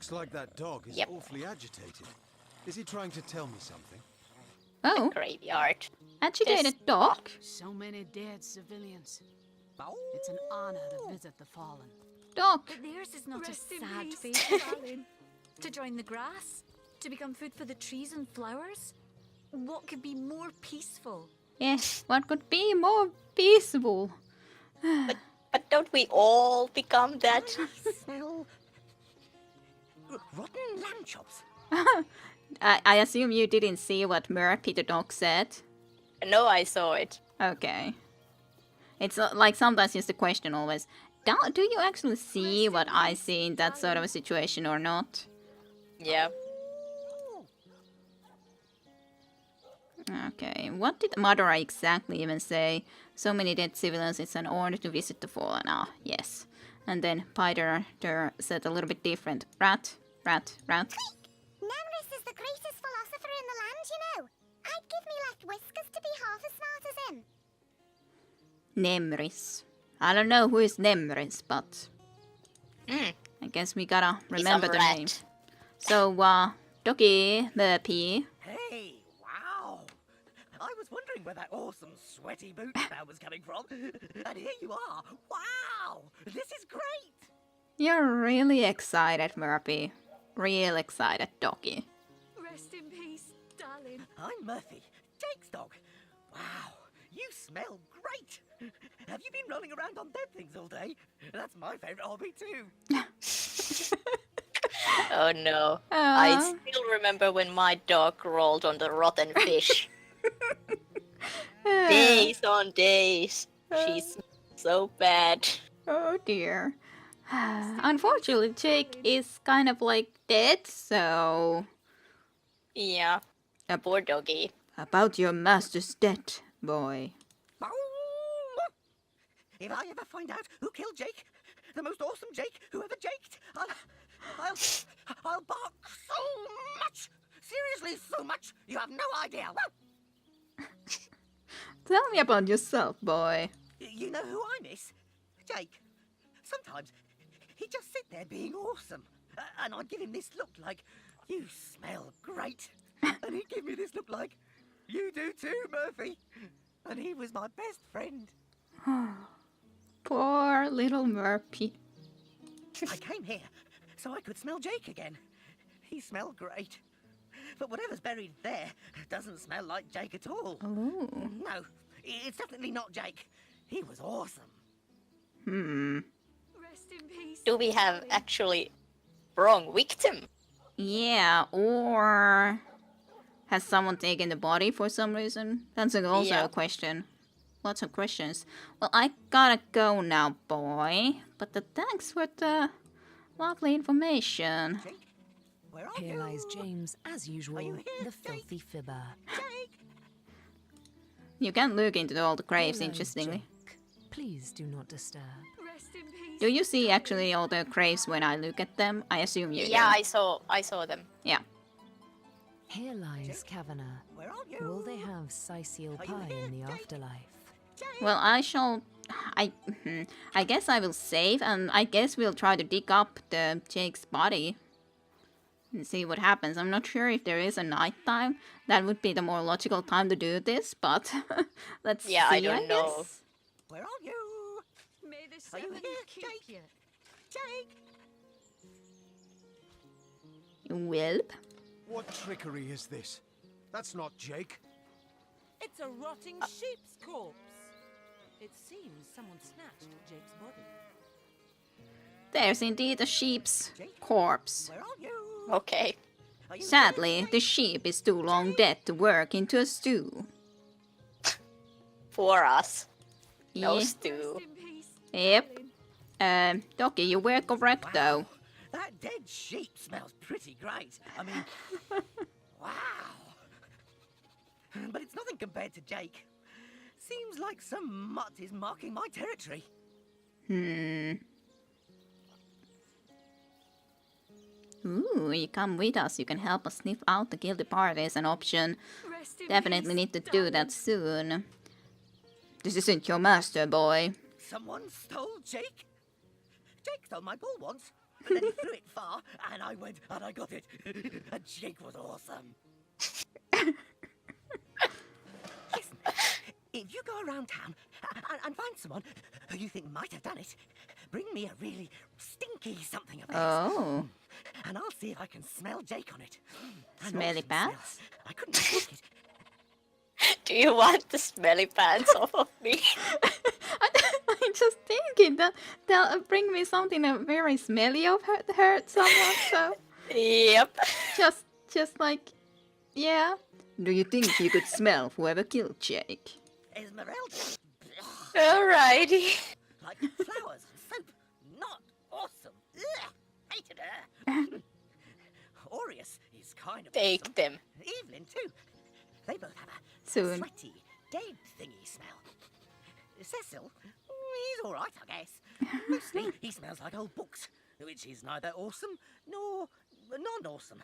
Looks like that dog is awfully agitated. Is he trying to tell me something? Oh, Graveyard. agitated dog. So many dead civilians. It's an honor to visit the fallen. Dog. But theirs is not Rest a in sad peace, fate. darling. To join the grass? To become food for the trees and flowers? What could be more peaceful? Yes, what could be more peaceful? But don't we all become that? Smell rotten lamb chops. I assume you didn't see what Murphy the dog said. No, I saw it. Okay. It's like sometimes it's the question always, do you actually see what I see in that sort of a situation or not? Yeah. Okay, what did Madara exactly even say? So many dead civilians, it's an order to visit the fallen. Ah, yes. And then Pyder said a little bit different. Rat. Nemris is the greatest philosopher in the land, you know. I'd give me left whiskers to be half as smart as him. Nemris. I don't know who is Nemris, but I guess we gotta remember the rat. name. So, Doggy, Murphy. Hey, wow. I was wondering where that awesome sweaty boot smell was coming from. And here you are. Wow, this is great. You're really excited, Murphy. Real excited, Doggy. Rest in peace, darling. I'm Murphy, Jake's dog. Wow, you smell great. Have you been rolling around on dead things all day? That's my favourite hobby too. Oh no. I still remember when my dog rolled on the rotten fish. Days on days. She's so bad. Oh dear. Unfortunately, Jake is kind of like dead, so... Yeah. Poor doggy. About your master's death, boy. If I ever find out who killed Jake, the most awesome Jake who ever jaked, I'll bark so much. Seriously, so much. You have no idea. Tell me about yourself, boy. You know who I miss? Jake. Sometimes he'd just sit there being awesome, and I'd give him this look like, you smell great. And he'd give me this look like, you do too, Murphy. And he was my best friend. Poor little Murphy. I came here so I could smell Jake again. He smelled great. But whatever's buried there doesn't smell like Jake at all. Oh. No, it's definitely not Jake. He was awesome. Rest in peace. Do we have darling. actually wrong victim? Yeah, or... Has someone taken the body for some reason? That's also Yeah. a question. Lots of questions. Well, I gotta go now, boy. But thanks for the lovely information. Jake, where are Here you? lies James, as usual, Are you here, the Jake? filthy fibber. Jake! You can look into all the graves, Here lies interestingly. Jake. Please do not disturb. Rest in peace. Do you see actually all the graves when I look at them? I assume you Yeah, do. I saw them. Yeah. Here lies Kavanagh. Where are you? Will they have Sicil Are you pie here, in the Jake? afterlife? Well, I shall... I guess I will save, and I guess we'll try to dig up the Jake's body. And see what happens. I'm not sure if there is a night time. That would be the more logical time to do this, but... let's Yeah, see, I don't know. guess. Where are you? May the Are you seven here, keep Jake? you. Jake! Whelp? What trickery is this? That's not Jake. It's a rotting sheep's corpse. It seems someone snatched Jake's body. There's indeed a sheep's corpse. Where are you? Okay. Are you Sadly, here, the Jake? sheep is too long dead to work into a stew. For us. No Yeah. stew. Rest in peace. Yep. darling. Doki, you were correct though. Wow, that dead sheep smells pretty great. I mean, wow. But it's nothing compared to Jake. Seems like some mutt is marking my territory. Ooh, you come with us. You can help us sniff out the guilty parties. An option. Rest in Definitely peace, need to do darling. that soon. This isn't your master, boy. Someone stole Jake? Jake stole my ball once. But then he threw it far, and I went and I got it. And Jake was awesome. Listen, if you go around town and find someone who you think might have done it, bring me a really stinky something of theirs. Oh. And I'll see if I can smell Jake on it. An Smelly awesome pants? smell. I couldn't take it. Do you want the smelly pants off of me? I'm just thinking that they'll bring me something very smelly of hurt someone, so Yep. just like, yeah. Do you think you could smell whoever killed Jake? Esmeralda. Alrighty. Like flowers and soap. Not awesome. Ugh, hated her. Aureus is kind of Take awesome. them. Evelyn too. They both have a Soon. sweaty, dead thingy smell. Cecil, he's all right, I guess. Mostly, he smells like old books, which is neither awesome nor non-awesome.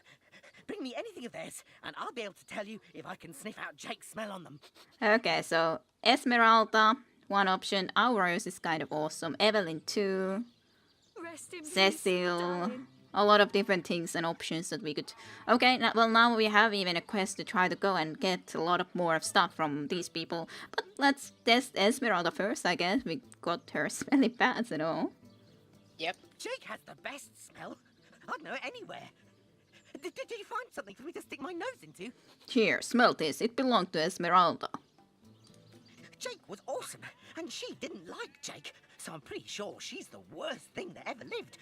Bring me anything of theirs, and I'll be able to tell you if I can sniff out Jake's smell on them. Okay, so Esmeralda, one option. Aureus is kind of awesome. Evelyn too. Rest in peace, Cecil. darling. A lot of different things and options that we could... Okay, now we have even a quest to try to go and get a lot of more stuff from these people. But let's test Esmeralda first, I guess. We got her smelly pants and all. Yep. Jake has the best smell. I'd know it anywhere. Did you find something for me to stick my nose into? Here, smell this. It belonged to Esmeralda. Jake was awesome, and she didn't like Jake, so I'm pretty sure she's the worst thing that ever lived.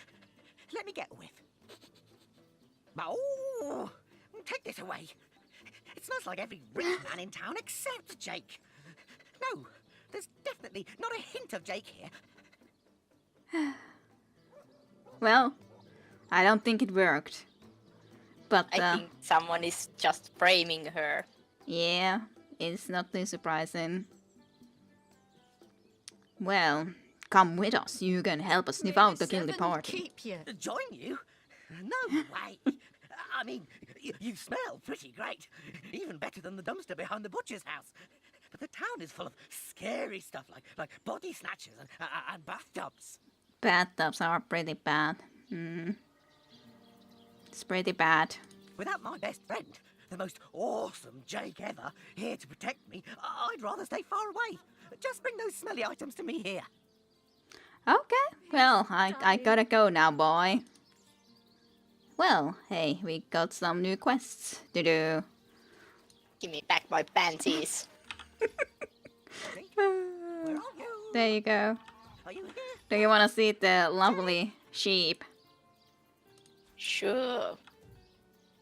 Let me get a whiff. Oh, take this away. It smells like every rich man in town except Jake. No, there's definitely not a hint of Jake here. Well, I don't think it worked. But, I think someone is just framing her. yeah, it's not too surprising. Well, come with us. You can help us sniff May out the guilty seven party. keep you. Join you? No way. I mean, you smell pretty great. Even better than the dumpster behind the butcher's house. But the town is full of scary stuff like body snatchers and bathtubs. Bathtubs are pretty bad. It's pretty bad. Without my best friend, the most awesome Jake ever, here to protect me, I'd rather stay far away. Just bring those smelly items to me here. Okay, well, I gotta go now, boy. Well, hey, we got some new quests to do. Give me back my panties. Jake, where are you? There you go. Are you here? Do you want to see the lovely sheep? Sure.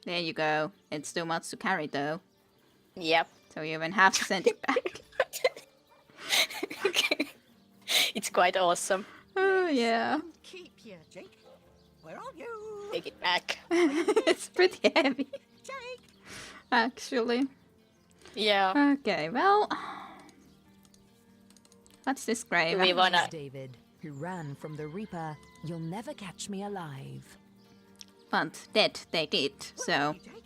There you go. It's too much to carry, though. Yep. So you even have to send it back. It's quite awesome. Oh, yeah. Keep you. Jake, where are you? Take it back. It's pretty heavy, Jake! actually. Yeah. Okay, well... What's this grave? Do we wanna... David, who ran from the Reaper, you'll never catch me alive. But dead they did, Where are so... you, Jake?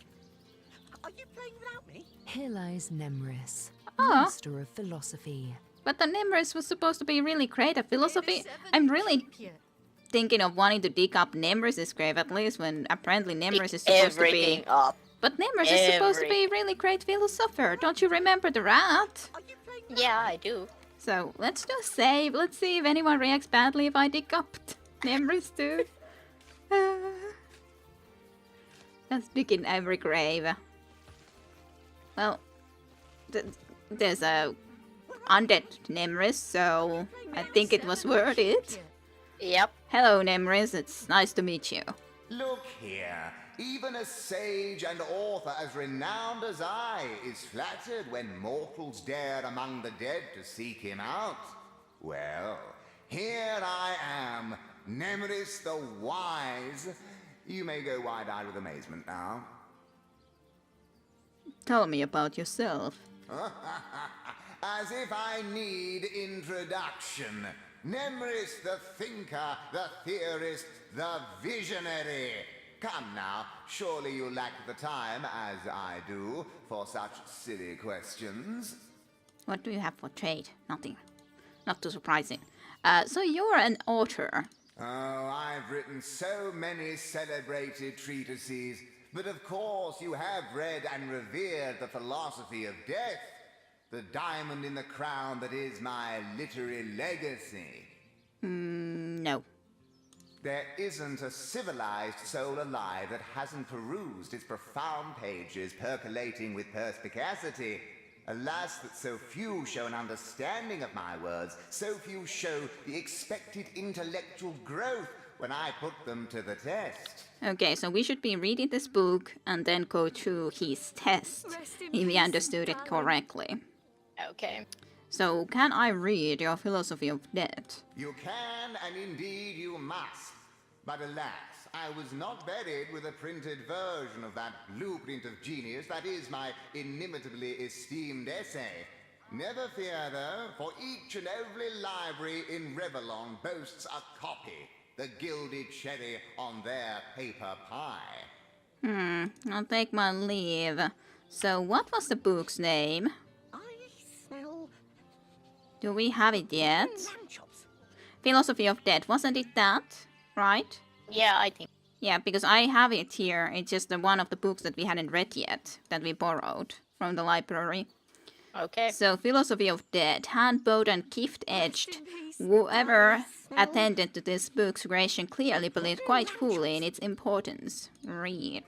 Are you playing without me? Here lies Nemris, Oh. master of philosophy. But the Nemris was supposed to be really great at philosophy. May the seven I'm really keep you. thinking of wanting to dig up Nemris' grave, at least when apparently Nemris is supposed to Everything be... up. But Nemris is supposed to be a really great philosopher. Don't you remember the rat? Are you playing without Yeah, I do. So let's do a save. Let's see if anyone reacts badly if I dig up Nemris too. Let's dig in every grave. Well, there's a undead Nemris, so I think it was worth it. Yep. Hello Nemris, it's nice to meet you. Look here, even a sage and author as renowned as I is flattered when mortals dare among the dead to seek him out. Well, here I am, Nemris the Wise. You may go wide-eyed with amazement now. Tell me about yourself. As if I need introduction. Nemris the thinker, the theorist, the visionary. Come now, surely you lack the time, as I do, for such silly questions. What do you have for trade? Nothing. Not too surprising. So you're an author. Oh, I've written so many celebrated treatises, but of course you have read and revered the philosophy of death, the diamond in the crown that is my literary legacy. No. There isn't a civilized soul alive that hasn't perused its profound pages percolating with perspicacity. Alas, that so few show an understanding of my words, so few show the expected intellectual growth when I put them to the test. Okay, so we should be reading this book and then go to his test, if we understood it correctly. Okay. So, can I read your philosophy of death? You can, and indeed you must. But alas, I was not buried with a printed version of that blueprint of genius that is my inimitably esteemed essay. Never fear, though, for each and every library in Revellon boasts a copy, the gilded cherry on their paper pie. I'll take my leave. So, what was the book's name? I smell Do we have it yet? lamb chops. Philosophy of Death, wasn't it that? Right? Yeah, I think. Yeah, because I have it here. It's just one of the books that we hadn't read yet, that we borrowed from the library. Okay. So, Philosophy of Death, hand-bowed and gift-edged. Whoever attended to this book's creation clearly believed quite fully in its importance. Read.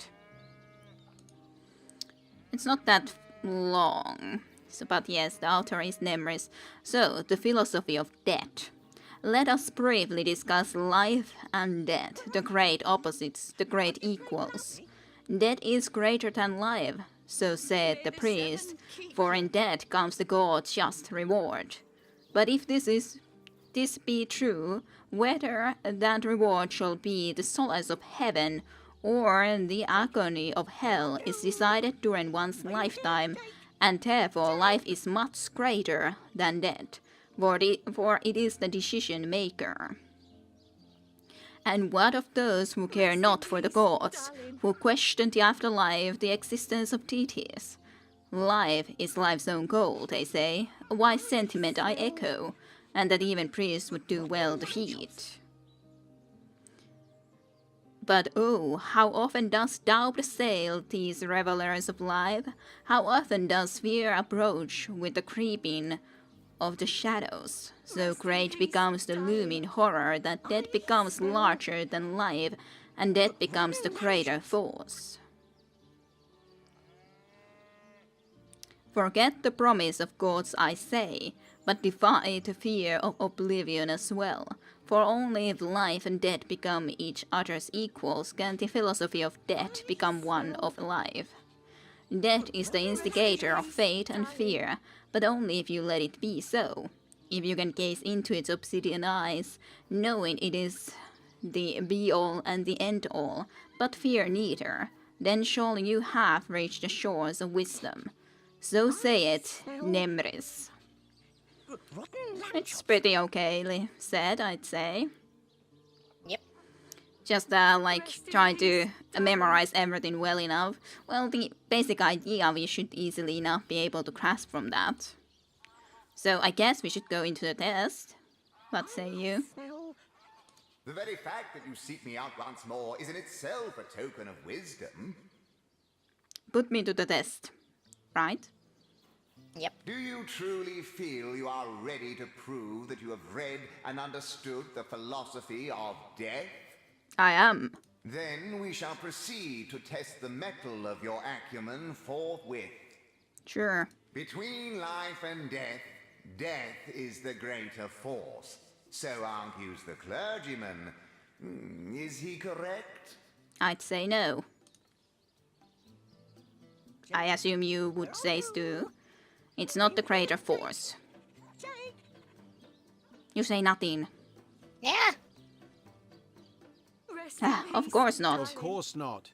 It's not that long. So, but yes, the author is Nemris. So, the Philosophy of Death. Let us briefly discuss life and death, the great opposites, the great equals. Death is greater than life, so said the priest, for in death comes the God's just reward. But if this be true, whether that reward shall be the solace of heaven or the agony of hell is decided during one's lifetime, and therefore life is much greater than death, for it is the decision maker. And what of those who care not for the gods, who question the afterlife, the existence of deities? Life is life's own goal, they say, a wise sentiment I echo, and that even priests would do well to heed. But oh, how often does doubt assail these revelers of life? How often does fear approach with the creeping of the shadows? So great becomes the looming horror that death becomes larger than life, and death becomes the greater force. Forget the promise of gods, I say, but defy the fear of oblivion as well. For only if life and death become each other's equals can the philosophy of death become one of life. Death is the instigator of fate and fear, but only if you let it be so. If you can gaze into its obsidian eyes, knowing it is the be-all and the end-all, but fear neither, then shall you have reached the shores of wisdom. So saith Nemris. It's pretty okayly said, I'd say. Yep. Just like trying to memorize everything well enough. Well, the basic idea we should easily enough be able to grasp from that. So I guess we should go into the test. What say you? The very fact that you seek me out once more is in itself a token of wisdom. Put me to the test, right? Yep. Do you truly feel you are ready to prove that you have read and understood the philosophy of death? I am. Then we shall proceed to test the mettle of your acumen forthwith. Sure. Between life and death, death is the greater force. So argues the clergyman. Is he correct? I'd say no. I assume you would say too. It's not the greater force. You say nothing. Yeah. Of course not. Of course not.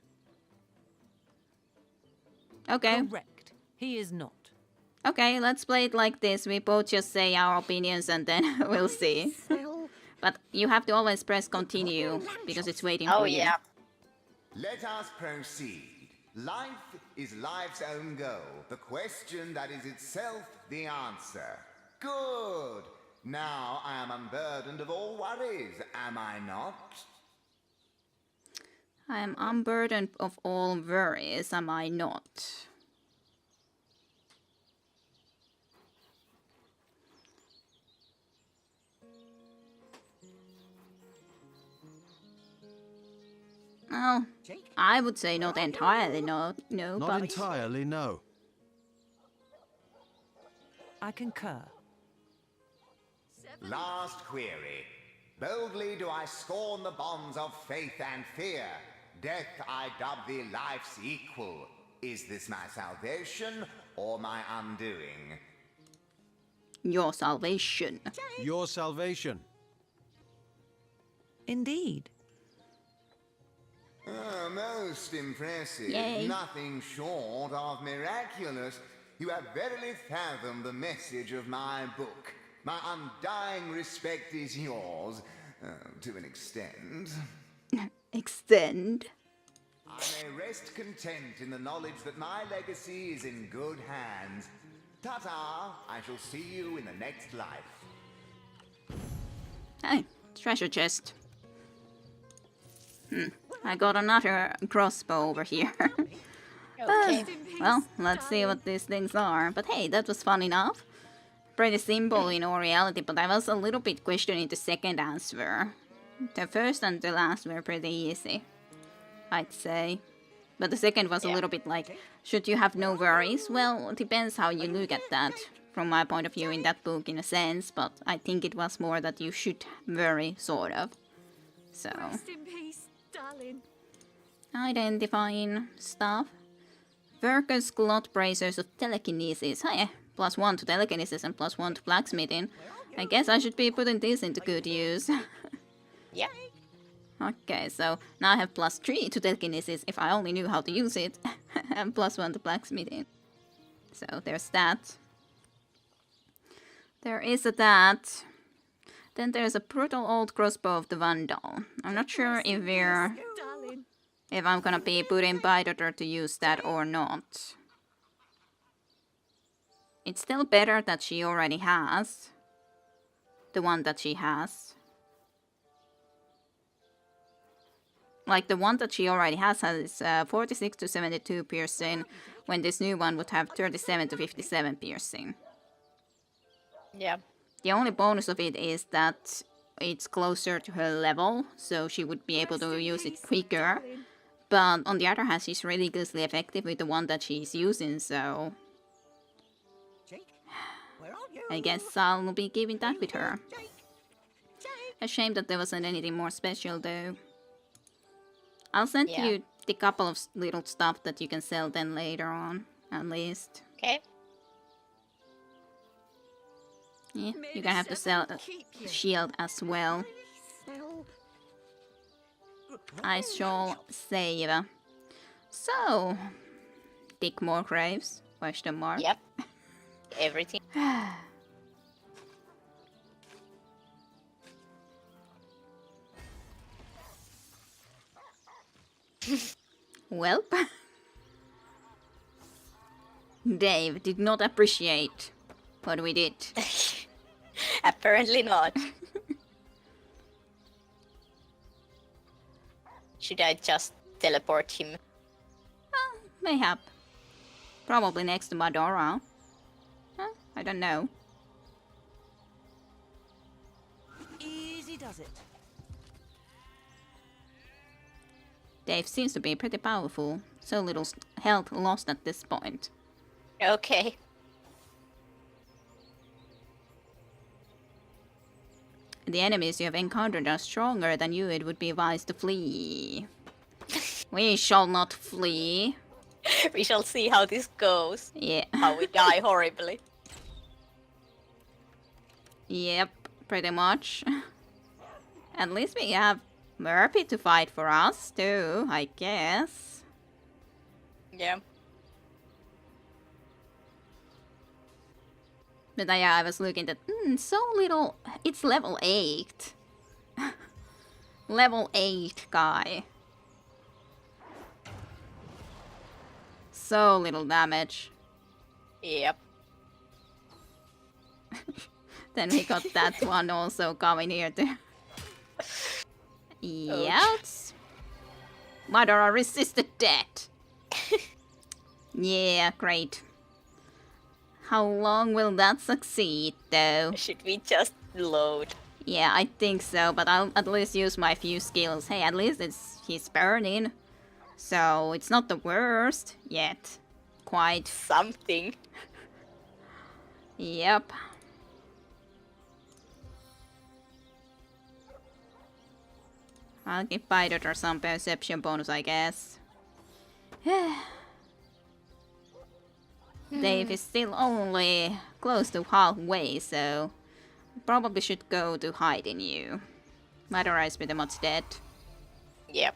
Okay. Correct. He is not. Okay, let's play it like this. We both just say our opinions and then we'll see. But you have to always press continue because it's waiting for you. Oh, yeah. Let us proceed. Life is life's own goal, the question that is itself the answer. Good! Now I am unburdened of all worries, am I not? I am unburdened of all worries, am I not? Well, I would say not entirely no, Not but entirely, no. I concur. Last query. Boldly do I scorn the bonds of faith and fear. Death I dub thee life's equal. Is this my salvation or my undoing? your salvation. Your salvation. Indeed. Oh, most impressive. Yay. Nothing short of miraculous. You have verily fathomed the message of my book. My undying respect is yours, to an extent. Extend. I may rest content in the knowledge that my legacy is in good hands. Ta-ta! I shall see you in the next life. Hey, treasure chest. I got another crossbow over here. Okay. Well, let's see what these things are. But hey, that was fun enough. Pretty simple in all reality, but I was a little bit questioning the second answer. The first and the last were pretty easy, I'd say. But the second was a little bit like, should you have no worries? Well, it depends how you look at that, from my point of view in that book in a sense, but I think it was more that you should worry, sort of. So, Rest in peace, darling. identifying stuff. Workers' cloth bracers of telekinesis. Hey, +1 to telekinesis and +1 to blacksmithing. I guess I should be putting this into good use. Yeah. Okay, so now I have +3 to telekinesis if I only knew how to use it. And +1 to blacksmithing. So there's that. There is that. Then there's a brutal old crossbow of the Vandal. I'm not sure if Darling. I'm gonna be putting Bidder to use that or not. It's still better that she already has. The one that she has. Like, the one that she already has 46 to 72 piercing, when this new one would have 37 to 57 piercing. Yeah. The only bonus of it is that it's closer to her level, so she would be able to use it quicker. But on the other hand, she's ridiculously effective with the one that she's using, so Jake, where are you? I guess I'll be giving that with her. Jake, Jake. A shame that there wasn't anything more special, though. I'll send Yeah. you the couple of little stuff that you can sell then later on, at least. Okay. Yeah, May you're the gonna have to sell seven keep a you. shield as well. Smell. I shall save. So, dig more graves? Question mark. Yep. Everything. Welp. Dave did not appreciate what we did. Apparently not. Should I just teleport him? Mayhap. Probably next to Madora. Huh? I don't know. Easy does it. Dave seems to be pretty powerful. So little health lost at this point. Okay. The enemies you have encountered are stronger than you. It would be wise to flee. We shall not flee. We shall see how this goes. Yeah. How we die horribly. Yep, pretty much. At least we have Murphy to fight for us too, I guess. Yeah. But yeah, I was looking at so little. It's level 8. Level 8 guy. So little damage. Yep. Then we got that one also coming here too. Yowts. Madara resisted death. Yeah, great. How long will that succeed, though? Should we just load? Yeah, I think so, but I'll at least use my few skills. Hey, at least he's burning. So, it's not the worst yet. Quite. Something. Yep. I'll give Bidot or some perception bonus, I guess. Dave is still only close to halfway, so probably should go to hide in you. Madara is pretty much dead. Yep.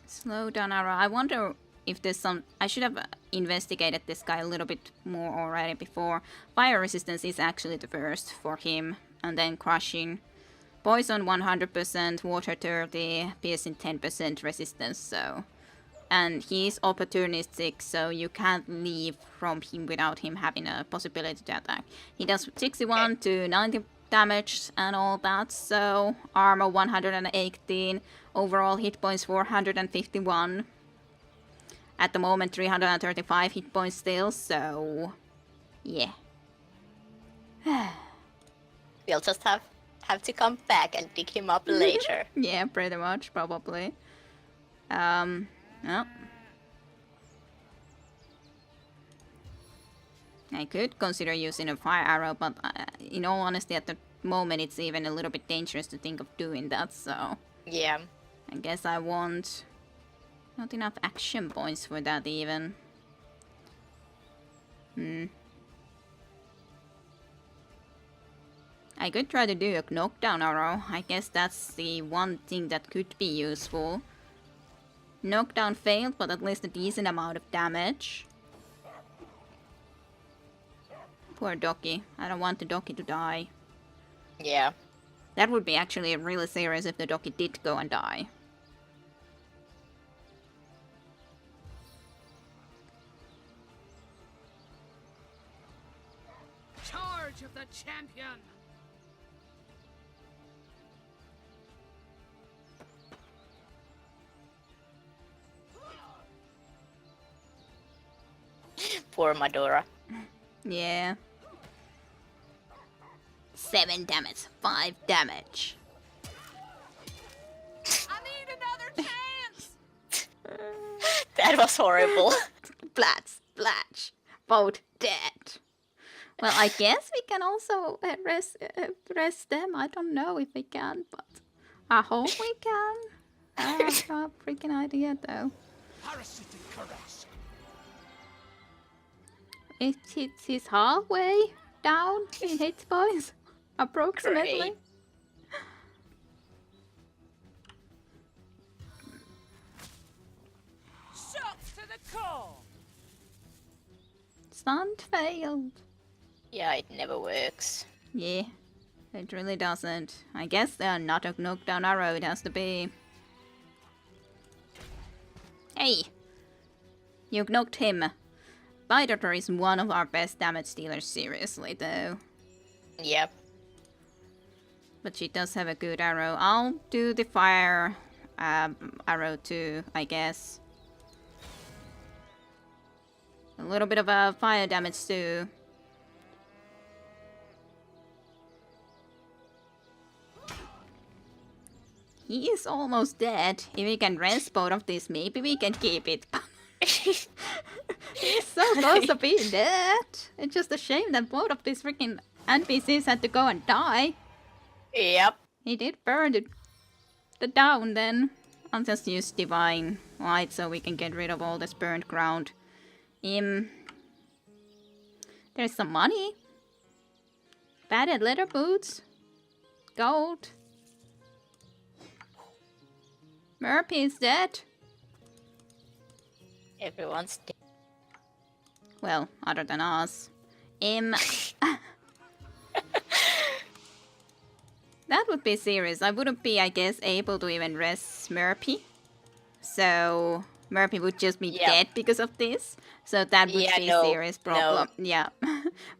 Slow down, Ara. I wonder if there's some... I should have investigated this guy a little bit more already before. Fire resistance is actually the first for him. And then crushing. Poison 100%, water 30, piercing 10% resistance, so... And he's opportunistic, so you can't leave from him without him having a possibility to attack. He does 61 to 90 damage and all that, so... Armor 118, overall hit points 451. At the moment 335 hit points still, so... Yeah. We'll just have to come back and dig him up later. Yeah, pretty much, probably. No. I could consider using a fire arrow, but in all honesty, at the moment it's even a little bit dangerous to think of doing that, so... Yeah. I guess I want... Not enough action points for that, even. I could try to do a knockdown arrow. I guess that's the one thing that could be useful. Knockdown failed, but at least a decent amount of damage. Poor Doki. I don't want the Doki to die. Yeah. That would be actually really serious if the Doki did go and die. Charge of the champion! Poor Madara. Yeah. 7 damage, 5 damage. I need another chance! That was horrible. Splat, splash. Both dead. Well, I guess we can also rest them. I don't know if we can, but I hope we can. I have a freaking idea, though. Parasitic caress. He's halfway down in hit points, approximately. Great. Shots to the core! Stunt failed. Yeah, it never works. Yeah, it really doesn't. I guess they're not a knockdown arrow, it has to be. Hey! You knocked him. Bidot is one of our best damage dealers, seriously, though. Yep. But she does have a good arrow. I'll do the fire arrow too, I guess. A little bit of a fire damage too. He is almost dead. If we can rest both of these, maybe we can keep it. He's so close to being dead. It's just a shame that both of these freaking NPCs had to go and die. Yep. He did burn the down then. I'll just use Divine Light so we can get rid of all this burned ground. There's some money. Padded leather boots. Gold. Murphy is dead. Everyone's dead. Well, other than us. That would be serious. I wouldn't be, I guess, able to even rest Murphy. So, Murphy would just be Yeah. dead because of this. So that would Yeah, be no, a serious problem. Yeah.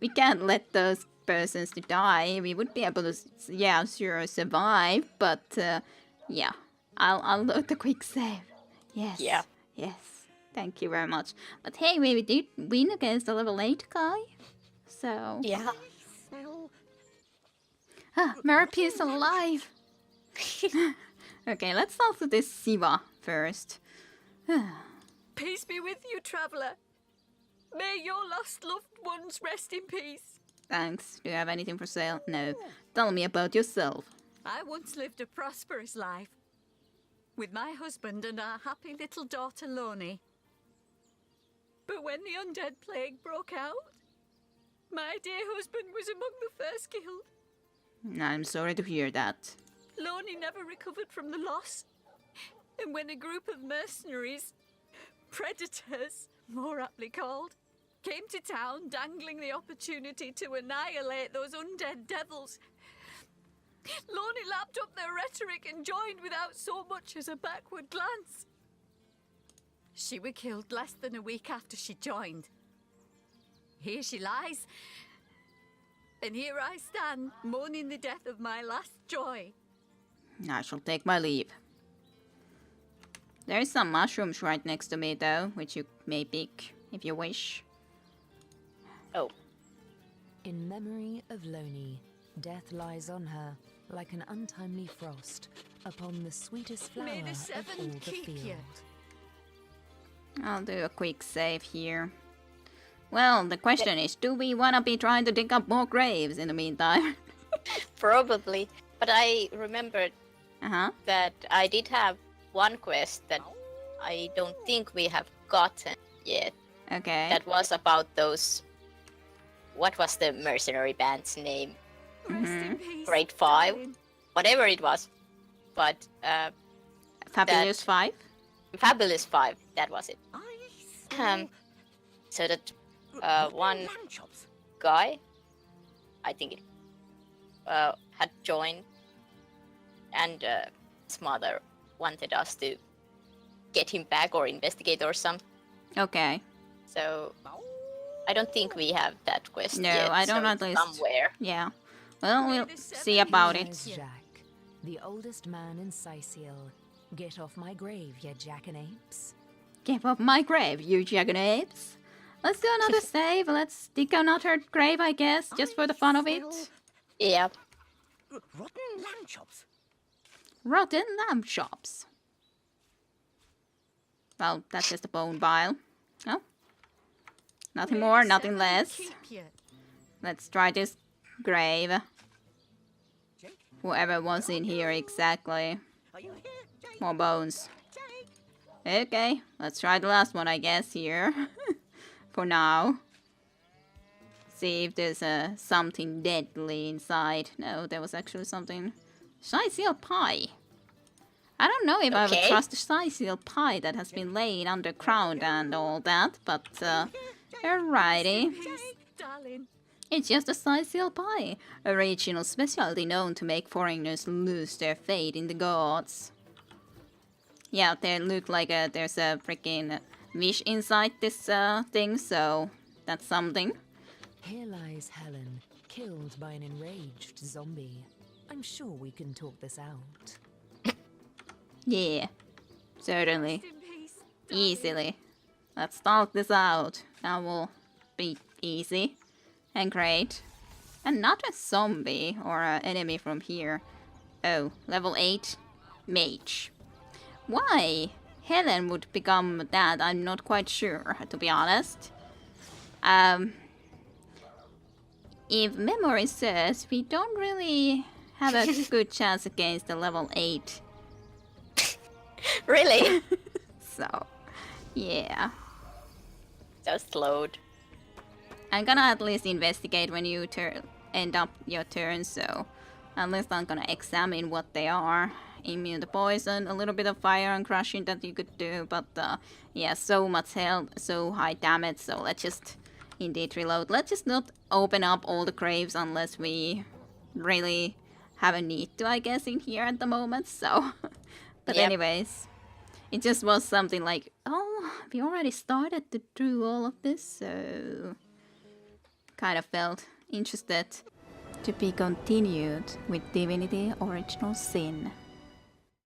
We can't let those persons to die. We would be able to, yeah, sure, survive. But, yeah. I'll load the quick save. Yes. Yeah. Yes. Thank you very much. But hey, we did win against the level 8 guy. So... Yeah. Smell Ah, Murphy is alive! Okay, let's talk to this Siva first. Peace be with you, traveller. May your lost loved ones rest in peace. Thanks. Do you have anything for sale? No. Tell me about yourself. I once lived a prosperous life with my husband and our happy little daughter Loni. But when the undead plague broke out, my dear husband was among the first killed. I'm sorry to hear that. Loni never recovered from the loss. And when a group of mercenaries, predators, more aptly called, came to town dangling the opportunity to annihilate those undead devils, Loni lapped up their rhetoric and joined without so much as a backward glance. She was killed less than a week after she joined. Here she lies, and here I stand, mourning the death of my last joy. I shall take my leave. There's some mushrooms right next to me though, which you may pick if you wish. Oh. In memory of Loni, death lies on her like an untimely frost upon the sweetest flower May the of seven all the keep field. you. I'll do a quick save here. Well, the question is, do we want to be trying to dig up more graves in the meantime? Probably. But I remembered Uh-huh. that I did have one quest that I don't think we have gotten yet. Okay. That was about those... What was the mercenary band's name? Rest in peace, Grade 5? darling. Whatever it was. But Fabulous 5? Fabulous 5, that was it. I smell So that rotten one lamb chops. guy, I think it had joined, and his mother wanted us to get him back or investigate or something. Okay. So I don't think we have that quest No, yet. I don't so at least. somewhere. Yeah. Well, we'll the see seven about Here's it. Jack, the oldest man in Sicil. Get off my grave, you jackanapes. Get off my grave, you jackanapes. Let's do another save. Let's dig another grave, I guess, just for the fun of it. Smell Yeah. rotten lamb chops. Rotten lamb chops. Well, that's just a bone pile. No? Nothing May more, the nothing seven less. keep you. Let's try this grave. Jake, Whoever was in here exactly. are you here, Jake? More bones. Jake? Okay, let's try the last one, I guess, here. For now. See if there's something deadly inside. No, there was actually something. Sicil pie. I don't know if I would Okay. trust a Sicil pie that has been laid underground and all that, but alrighty. Peace, darling. It's just a Sicil pie, a regional specialty known to make foreigners lose their faith in the gods. Yeah, they look like there's a freaking wish inside this thing, so that's something. Here lies Helen, killed by an enraged zombie. I'm sure we can talk this out. Yeah, certainly. Rest in peace, darling. Easily. Let's talk this out. That will be easy and great. And not a zombie or an enemy from here. Oh, level 8 mage. Why Helen would become that, I'm not quite sure, to be honest. If memory serves, we don't really have a good chance against the level 8. Really? So, yeah. Just load. I'm gonna at least investigate when you end up your turn, so at least I'm gonna examine what they are. Immune to poison, a little bit of fire and crushing that you could do, but yeah, so much health, so high damage, so let's just indeed reload. Let's just not open up all the graves unless we really have a need to, I guess, in here at the moment, so... But Yep. anyways, It just was something like, oh, we already started to do all of this, so kind of felt interested. To be continued with Divinity Original Sin.